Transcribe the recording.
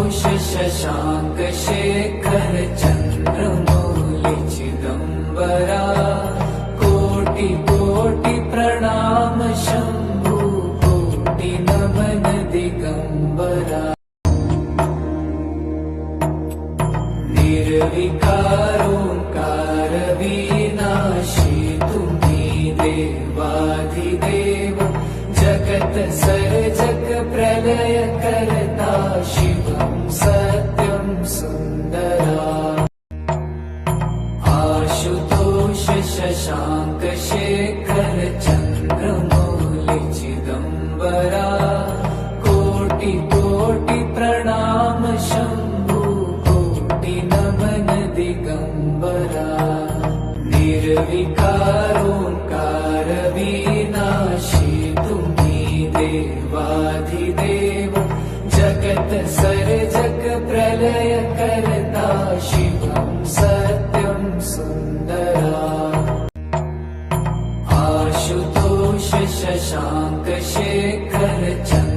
आशुतोष शशांक शेखर चंद्रमौली चिदंबरा कोटि कोटि प्रणाम शंभु कोटि नमन दिगंबरा निर्विकारोंकार विनाशी तुम्ही देवाधिदेव जगत सर्जक प्रलय करता शिवं सत्यं सुंदरा आशुतोष शशांक शेखर चंद्रमौली चिदंबरा कोटि कोटि प्रणाम शंभु कोटि नमन दिगंबरा निर्विकारोंकार विनाशी तुम्ही देवाधिदेव जगत सर्जक प्रलय करता शिवं सत्यं सुंदरा आशुतोष शशांक शेखर चंद्रमौली